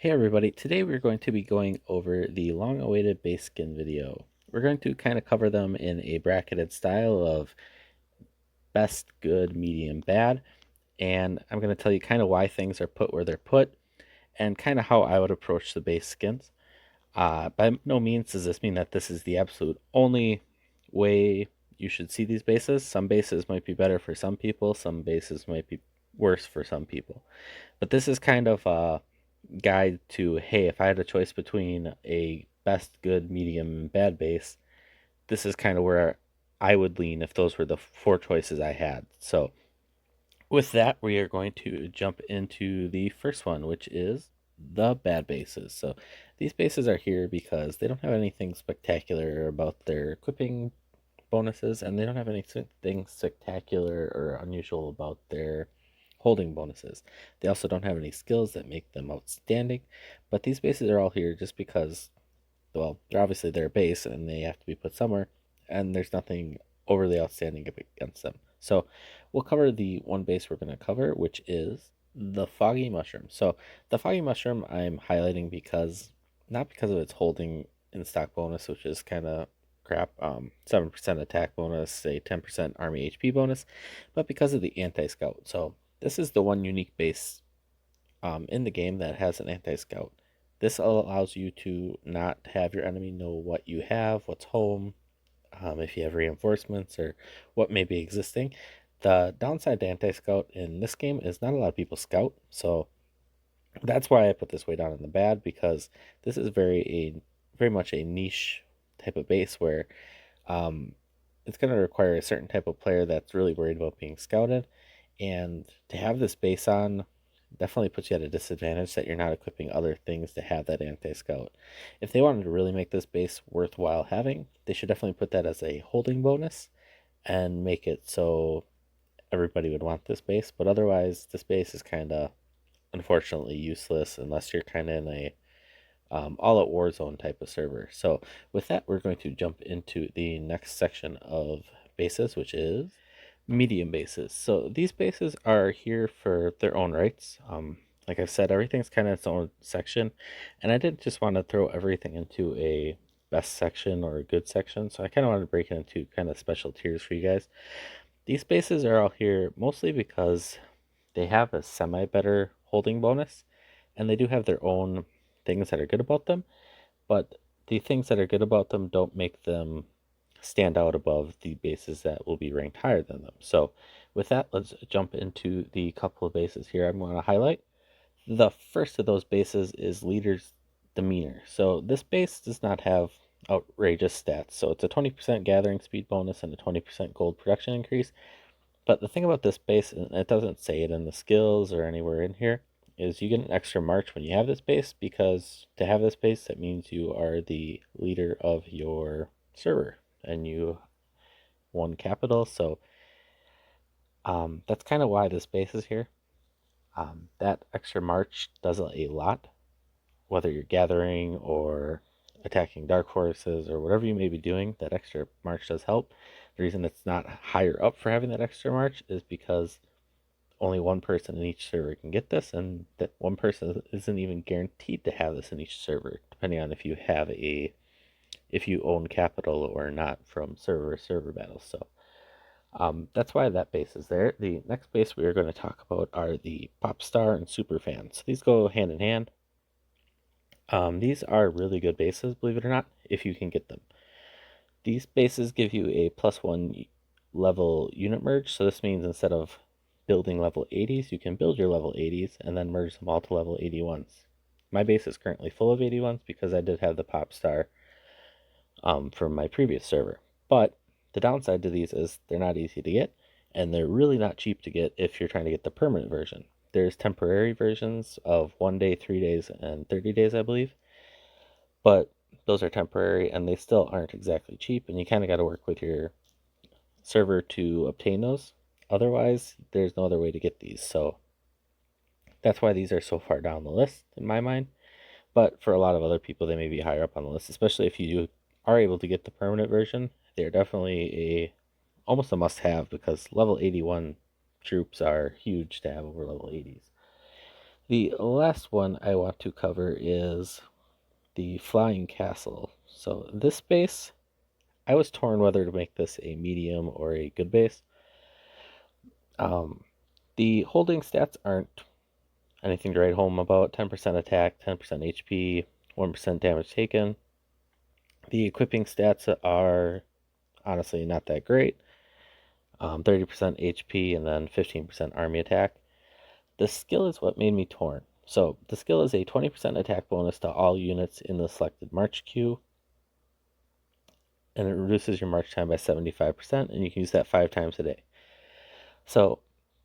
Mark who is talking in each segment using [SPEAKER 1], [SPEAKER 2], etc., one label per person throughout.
[SPEAKER 1] Hey everybody, today we're going to be going over the long-awaited base skin video. We're going to kind of cover them in a bracketed style of best, good, medium, bad, and I'm going to tell you kind of why things are put where they're put and kind of how I would approach the base skins. By no means does this mean that this is the absolute only way you should see these bases. Some bases might be better for some people, some bases might be worse for some people. But this is kind of a guide to, hey, if I had a choice between a best, good, medium, and bad base, this is kind of where I would lean if those were the four choices I had. So with that, we are going to jump into the first one, which is the bad bases. So these bases are here because they don't have anything spectacular about their equipping bonuses, and they don't have anything spectacular or unusual about their holding bonuses. They also don't have any skills that make them outstanding, but these bases are all here just because, well, they're obviously their base and they have to be put somewhere, and there's nothing overly outstanding against them. So we'll cover the one base we're going to cover, which is the Foggy Mushroom. So the Foggy Mushroom I'm highlighting because, not because of its holding in stock bonus, which is kind of crap, 7% attack bonus, a 10% army HP bonus, but because of the anti-scout. So this is the one unique base in the game that has an anti-scout. This allows you to not have your enemy know what you have, what's home, if you have reinforcements, or what may be existing. The downside to anti-scout in this game is not a lot of people scout, so that's why I put this way down in the bad, because this is very much a niche type of base where um, it's going to require a certain type of player that's really worried about being scouted, and to have this base on definitely puts you at a disadvantage that you're not equipping other things to have that anti-scout. If they wanted to really make this base worthwhile having, they should definitely put that as a holding bonus and make it so everybody would want this base. But otherwise, this base is kind of unfortunately useless unless you're kind of in a all out Warzone type of server. So with that, we're going to jump into the next section of bases, which is medium bases. So these bases are here for their own rights. Like I said, everything's kind of its own section, and I didn't just want to throw everything into a best section or a good section, so I kind of wanted to break it into kind of special tiers for you guys. These bases are all here mostly because they have a semi better holding bonus, and they do have their own things that are good about them, but the things that are good about them don't make them stand out above the bases that will be ranked higher than them. So with that, let's jump into the couple of bases here I'm going to highlight. The first of those bases is Leader's Demeanor. So this base does not have outrageous stats. So it's a 20% gathering speed bonus and a 20% gold production increase. But the thing about this base, and it doesn't say it in the skills or anywhere in here, is you get an extra march when you have this base, because to have this base, that means you are the leader of your server and you won capital. So that's kind of why this base is here. That extra march does a lot, whether you're gathering or attacking dark forces or whatever you may be doing. That extra march does help. The reason it's not higher up for having that extra march is because only one person in each server can get this, and that one person isn't even guaranteed to have this in each server, depending on if you own capital or not from server to server battles. So that's why that base is there. The next base we are going to talk about are the pop star and super fans. These go hand in hand. These are really good bases, believe it or not, if you can get them. These bases give you a +1 level unit merge, so this means instead of building level 80s, you can build your level 80s and then merge them all to level 81s. My base is currently full of 81s because I did have the pop star from my previous server. But the downside to these is they're not easy to get, and they're really not cheap to get if you're trying to get the permanent version. There's temporary versions of 1 day, 3 days, and 30 days, I believe, but those are temporary and they still aren't exactly cheap, and you kind of got to work with your server to obtain those. Otherwise, there's no other way to get these. So that's why these are so far down the list in my mind. But for a lot of other people, they may be higher up on the list, especially if you are able to get the permanent version. They're definitely almost a must-have, because level 81 troops are huge to have over level 80s. The last one I want to cover is the Flying Castle. So this base, I was torn whether to make this a medium or a good base. The holding stats aren't anything to write home about. 10% attack, 10% HP, 1% damage taken. The equipping stats are honestly not that great. 30% HP and then 15% army attack. The skill is what made me torn. So the skill is a 20% attack bonus to all units in the selected march queue, and it reduces your march time by 75%, and you can use that 5 times a day. So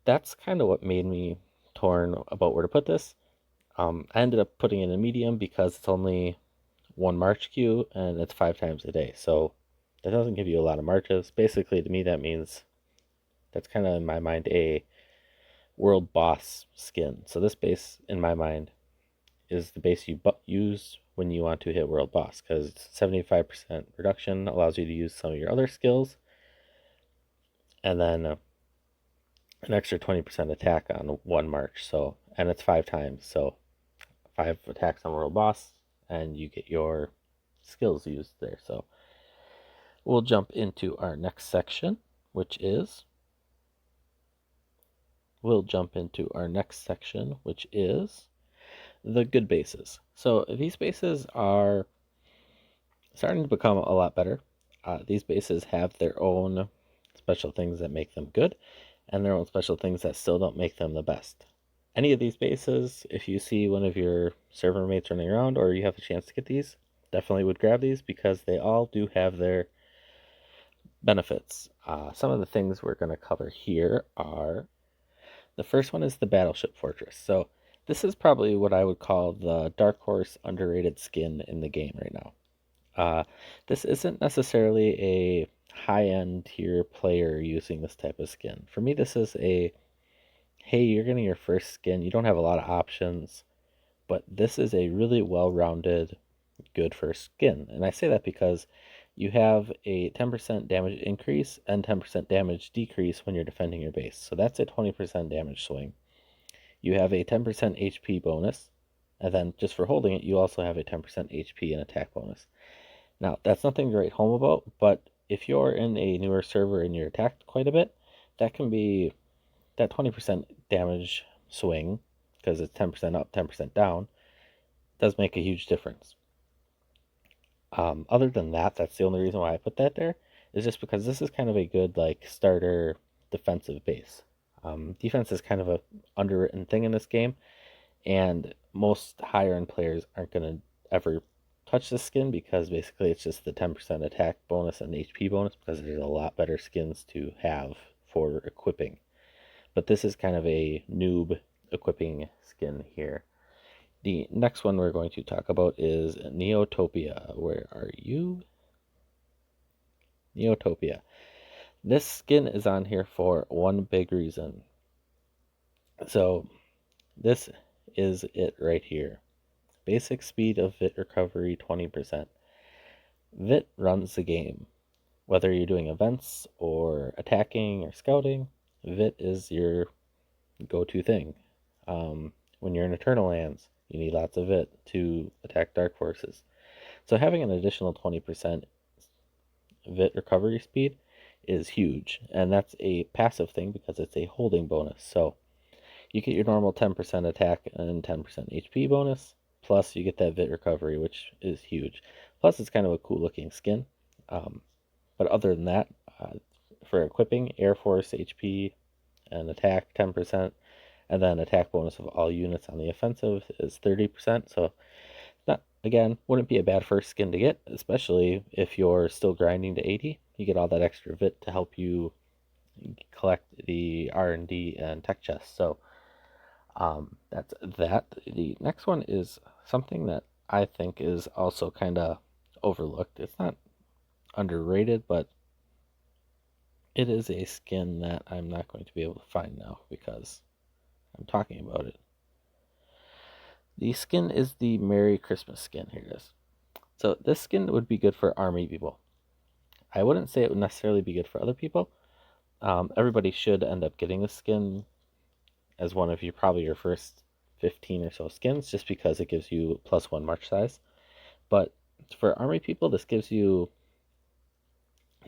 [SPEAKER 1] that's kind of what made me torn about where to put this. I ended up putting it in a medium because it's only one march queue and it's 5 times a day. So that doesn't give you a lot of marches. Basically, to me, that means that's kind of in my mind a world boss skin. So this base, in my mind, is the base you use when you want to hit world boss, because 75% reduction allows you to use some of your other skills, and then an extra 20% attack on one march. So, and it's 5 times. So 5 attacks on world boss, and you get your skills used there. So we'll jump into our next section, which is the good bases. So these bases are starting to become a lot better. These bases have their own special things that make them good, and their own special things that still don't make them the best. Any of these bases, if you see one of your server mates running around or you have a chance to get these, definitely would grab these because they all do have their benefits. Some of the things we're going to cover here are, the first one is the Battleship Fortress. So this is probably what I would call the dark horse underrated skin in the game right now. This isn't necessarily a high-end tier player using this type of skin. For me, this is a, hey, you're getting your first skin. You don't have a lot of options, but this is a really well-rounded, good first skin. And I say that because you have a 10% damage increase and 10% damage decrease when you're defending your base. So that's a 20% damage swing. You have a 10% HP bonus, and then just for holding it, you also have a 10% HP and attack bonus. Now, that's nothing to write home about, but if you're in a newer server and you're attacked quite a bit, that can be that 20% damage swing, because it's 10% up, 10% down, does make a huge difference. Other than that, that's the only reason why I put that there, is just because this is kind of a good like starter defensive base. Defense is kind of a underwritten thing in this game, and most higher end players aren't going to ever touch this skin because basically it's just the 10% attack bonus and HP bonus, because there's a lot better skins to have for equipping. But this is kind of a noob equipping skin here. The next one we're going to talk about is Neotopia. Where are you? Neotopia. This skin is on here for one big reason. So this is it right here. Basic speed of VIT recovery 20%. VIT runs the game. Whether you're doing events or attacking or scouting, VIT is your go-to thing. When you're in Eternal Lands, you need lots of VIT to attack dark forces. So having an additional 20% VIT recovery speed is huge, and that's a passive thing because it's a holding bonus. So you get your normal 10% attack and 10% HP bonus, plus you get that VIT recovery, which is huge. Plus it's kind of a cool looking skin. But other than that, for equipping, Air Force HP and attack 10%, and then attack bonus of all units on the offensive is 30%. So that, again, wouldn't be a bad first skin to get, especially if you're still grinding to 80. You get all that extra VIT to help you collect the R&D and tech chests. So that's that. The next one is something that I think is also kind of overlooked. It's not underrated, but it is a skin that I'm not going to be able to find now because I'm talking about it. The skin is the Merry Christmas skin. Here it is. So this skin would be good for army people. I wouldn't say it would necessarily be good for other people. Everybody should end up getting this skin as one of your probably your first 15 or so skins just because it gives you +1 march size. But for army people, this gives you,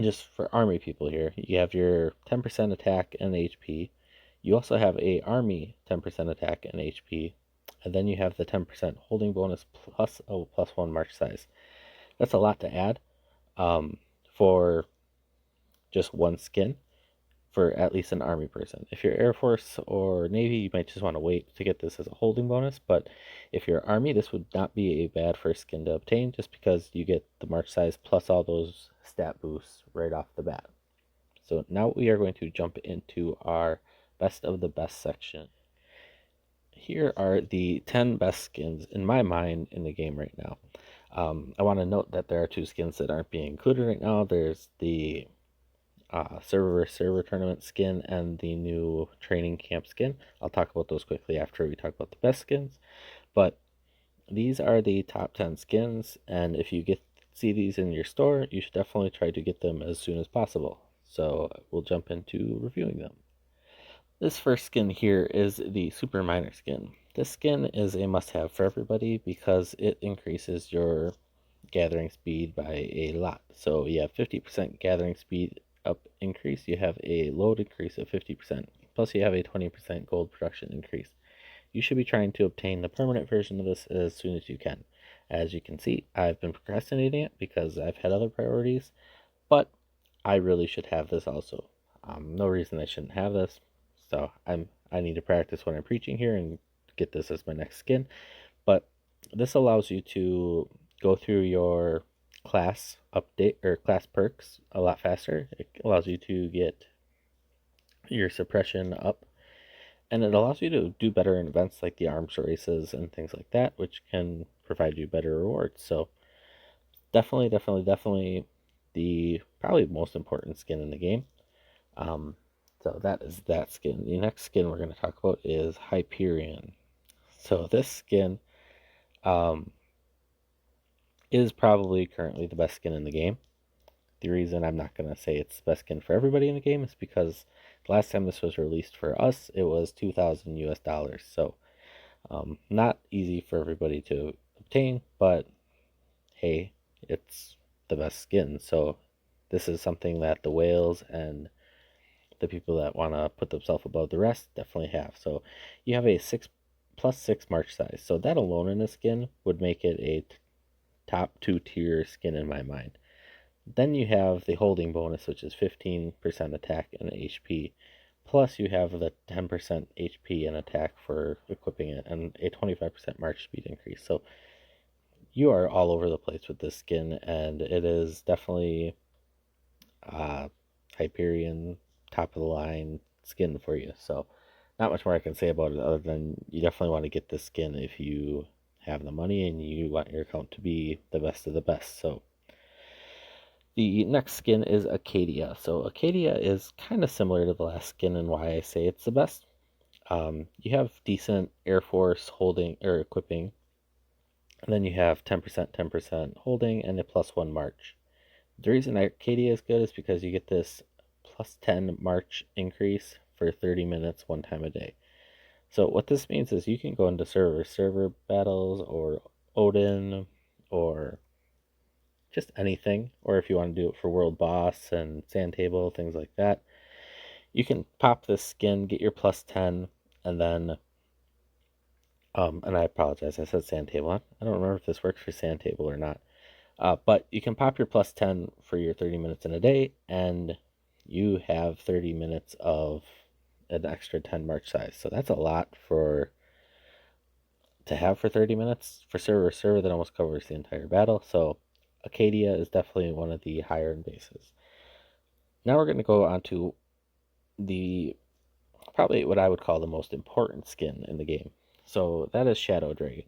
[SPEAKER 1] just for army people here, you have your 10% attack and HP. You also have a army 10% attack and HP. And then you have the 10% holding bonus plus a +1 march size. That's a lot to add for just one skin for at least an army person. If you're Air Force or Navy, you might just want to wait to get this as a holding bonus, but if you're Army, this would not be a bad first skin to obtain just because you get the march size plus all those stat boosts right off the bat. So now we are going to jump into our best of the best section. Here are the 10 best skins in my mind in the game right now. I want to note that there are 2 skins that aren't being included right now. There's the server tournament skin and the new training camp skin. I'll talk about those quickly after we talk about the best skins. But these are the top 10 skins, and if you see these in your store, you should definitely try to get them as soon as possible. So we'll jump into reviewing them. This first skin here is the Super Miner skin. This skin is a must-have for everybody because it increases your gathering speed by a lot. So you have 50% gathering speed up increase, you have a load increase of 50%, plus you have a 20% gold production increase. You should be trying to obtain the permanent version of this as soon as you can. As you can see, I've been procrastinating it because I've had other priorities, but I really should have this also. No reason I shouldn't have this. So I need to practice when I'm preaching here and get this as my next skin. But this allows you to go through your class update or class perks a lot faster. It allows you to get your suppression up, and it allows you to do better in events like the arms races and things like that, which can provide you better rewards. So definitely the probably most important skin in the game. So that is that skin. The next skin we're going to talk about is Hyperion. So this skin is probably currently the best skin in the game. The reason I'm not going to say it's the best skin for everybody in the game is because the last time this was released for us, it was 2,000 US dollars. So not easy for everybody to obtain, but hey, it's the best skin. So this is something that the whales and the people that want to put themselves above the rest definitely have. So you have a 6+6 march size. So that alone in a skin would make it a top 2 tier skin in my mind. Then you have the holding bonus, which is 15% attack and HP. Plus you have the 10% HP and attack for equipping it and a 25% march speed increase. So you are all over the place with this skin, and it is definitely Hyperion top of the line skin for you. So not much more I can say about it other than you definitely want to get this skin if you have the money and you want your account to be the best of the best. So the next skin is Acadia. So Acadia is kind of similar to the last skin and why I say it's the best. You have decent Air Force holding or equipping, and then you have 10% holding and a +1 march. The reason Arcadia is good is because you get this +10 march increase for 30 minutes 1 time a day. So what this means is you can go into server battles or Odin or just anything, or if you want to do it for World Boss and Sand Table, things like that, you can pop this skin, get your +10, and then and I apologize, I said Sand Table. I don't remember if this works for Sand Table or not. But you can pop your +10 for your 30 minutes in a day, and you have 30 minutes of an extra 10 march size. So that's a lot to have for 30 minutes for server that almost covers the entire battle. So Acadia is definitely one of the higher end bases. Now we're going to go on to the probably what I would call the most important skin in the game. So that is Shadow Dragon.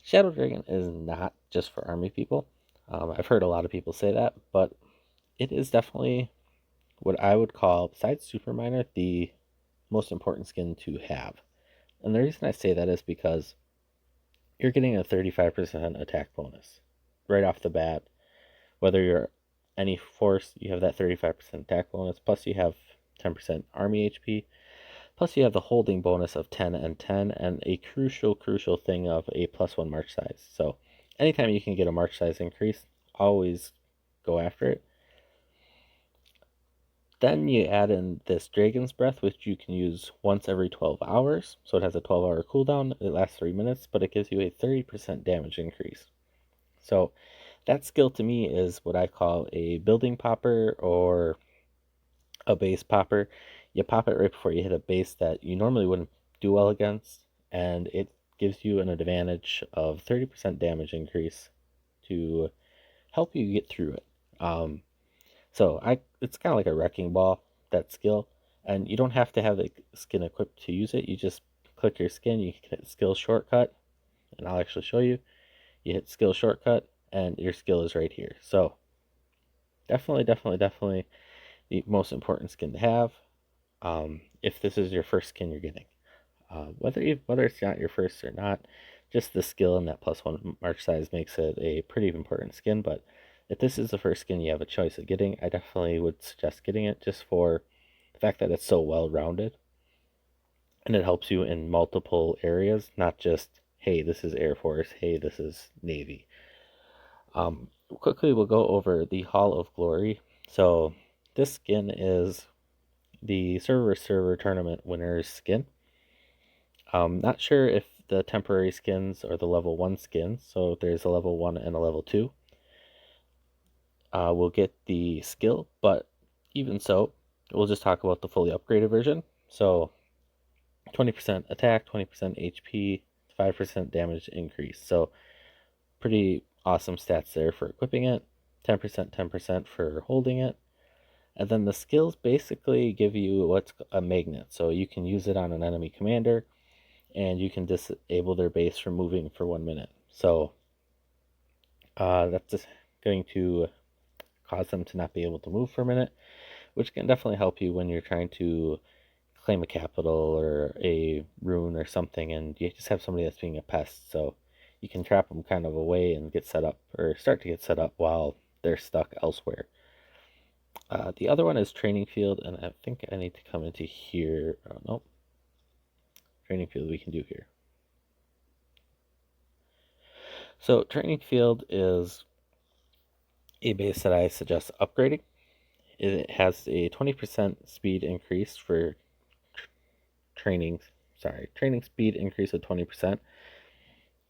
[SPEAKER 1] Shadow Dragon is not just for army people. I've heard a lot of people say that, but it is definitely what I would call, besides Super Miner, the most important skin to have. And the reason I say that is because you're getting a 35% attack bonus right off the bat. Whether you're any force, you have that 35% attack bonus, plus you have 10% army HP. Plus, you have the holding bonus of 10 and 10, and a crucial thing of a +1 march size. So, anytime you can get a march size increase, always go after it. Then you add in this Dragon's Breath, which you can use once every 12 hours. So it has a 12-hour cooldown. It lasts 3 minutes, but it gives you a 30% damage increase. So that skill to me is what I call a building popper or a base popper. You pop it right before you hit a base that you normally wouldn't do well against, and it gives you an advantage of 30% damage increase to help you get through it. It's kind of like a wrecking ball, that skill, and you don't have to have the skin equipped to use it. You just click your skin, you can hit skill shortcut, and I'll actually show you. You hit skill shortcut, and your skill is right here. So definitely the most important skin to have. If this is your first skin you're getting, whether it's not your first or not, just the skill and that +1 march size makes it a pretty important skin. But if this is the first skin you have a choice of getting, I definitely would suggest getting it just for the fact that it's so well rounded and it helps you in multiple areas, not just hey, this is Air Force, hey, this is Navy. Quickly, we'll go over the Hall of Glory. So this skin is the server tournament winner's skin. Not sure if the temporary skins or the level 1 skins, so there's a level 1 and a level 2, will get the skill, but even so, we'll just talk about the fully upgraded version. So 20% attack, 20% HP, 5% damage increase. So pretty awesome stats there for equipping it. 10%, 10% for holding it. And then the skills basically give you what's a magnet. So you can use it on an enemy commander, and you can disable their base from moving for 1 minute. So that's just going to cause them to not be able to move for a minute, which can definitely help you when you're trying to claim a capital or a rune or something, and you just have somebody that's being a pest. So you can trap them kind of away and get set up, or start to get set up while they're stuck elsewhere. The other one is Training Field, and I think I need to come into here. Oh, nope. Training Field we can do here. So Training Field is a base that I suggest upgrading. It has a 20% speed increase for training speed increase of 20%.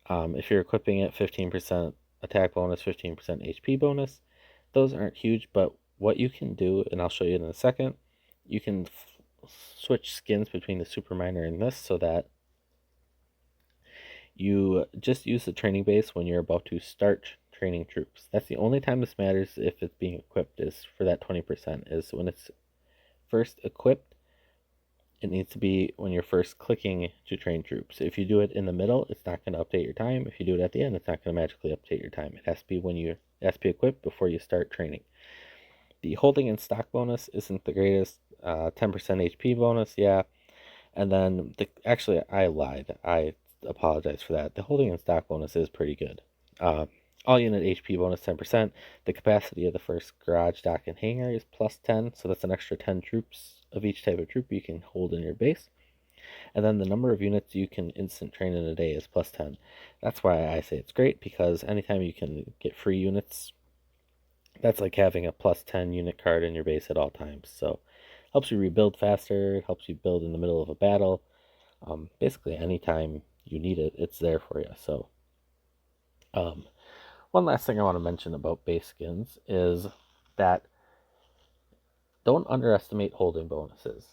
[SPEAKER 1] If you're equipping it, 15% attack bonus, 15% HP bonus. Those aren't huge, but what you can do, and I'll show you in a second, you can switch skins between the Super Miner and this so that you just use the training base when you're about to start training troops. That's the only time this matters if it's being equipped, is for that 20%, is when it's first equipped. It needs to be when you're first clicking to train troops. If you do it in the middle, it's not going to update your time. If you do it at the end, it's not going to magically update your time. It has to be it has to be equipped before you start training. The holding and stock bonus isn't the greatest. 10% HP bonus, yeah. And then actually, I lied. I apologize for that. The holding and stock bonus is pretty good. All unit HP bonus 10%. The capacity of the first garage, dock, and hangar is +10, so that's an extra 10 troops of each type of troop you can hold in your base. And then the number of units you can instant train in a day is +10. That's why I say it's great, because anytime you can get free units, that's like having a +10 unit card in your base at all times. So helps you rebuild faster, helps you build in the middle of a battle. Basically, anytime you need it, it's there for you. So one last thing I want to mention about base skins is that don't underestimate holding bonuses.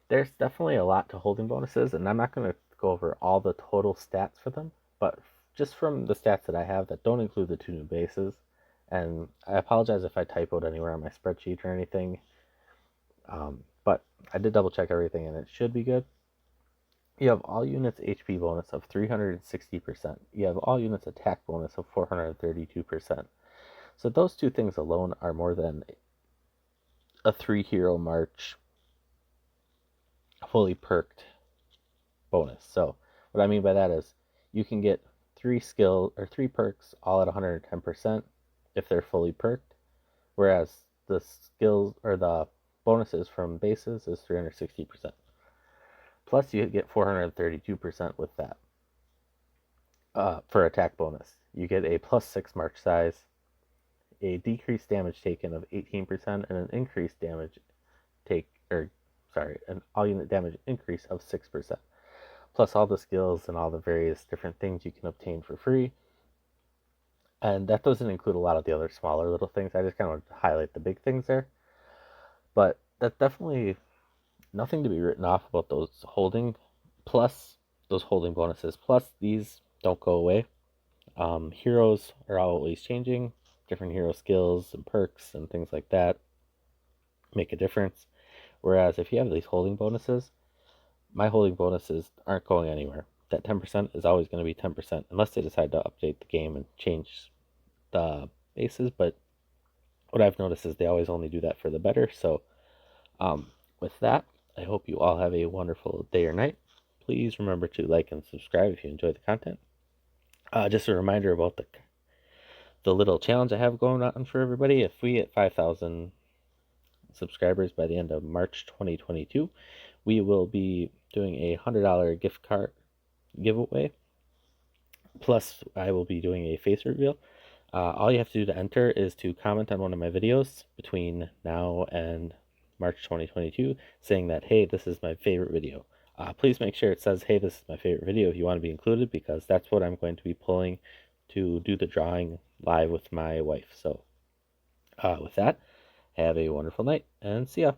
[SPEAKER 1] There's definitely a lot to holding bonuses, and I'm not going to go over all the total stats for them, but just from the stats that I have that don't include the 2 new bases, and I apologize if I typoed anywhere on my spreadsheet or anything, but I did double check everything and it should be good. You have all units HP bonus of 360%. You have all units attack bonus of 432%. So those two things alone are more than a 3 hero march fully perked bonus. So what I mean by that is you can get 3 perks all at 110% if they're fully perked, whereas the skills or the bonuses from bases is 360%. Plus, you get 432% with that for attack bonus. You get a +6 march size, a decreased damage taken of 18%, and an increased damage an all unit damage increase of 6%. Plus all the skills and all the various different things you can obtain for free. And that doesn't include a lot of the other smaller little things. I just kind of wanted to highlight the big things there. But that's definitely nothing to be written off about those holding bonuses. Plus, these don't go away. Heroes are always changing. Different hero skills and perks and things like that make a difference. Whereas if you have these holding bonuses, my holding bonuses aren't going anywhere. That 10% is always going to be 10% unless they decide to update the game and change the bases. But what I've noticed is they always only do that for the better. So with that, I hope you all have a wonderful day or night. Please remember to like and subscribe if you enjoy the content. Just a reminder about the little challenge I have going on for everybody. If we hit 5,000 subscribers by the end of March 2022, we will be doing a $100 gift card giveaway. Plus, I will be doing a face reveal. All you have to do to enter is to comment on one of my videos between now and March 2022 saying that, hey, this is my favorite video. Please make sure it says, hey, this is my favorite video if you want to be included, because that's what I'm going to be pulling to do the drawing live with my wife. So with that, have a wonderful night and see ya.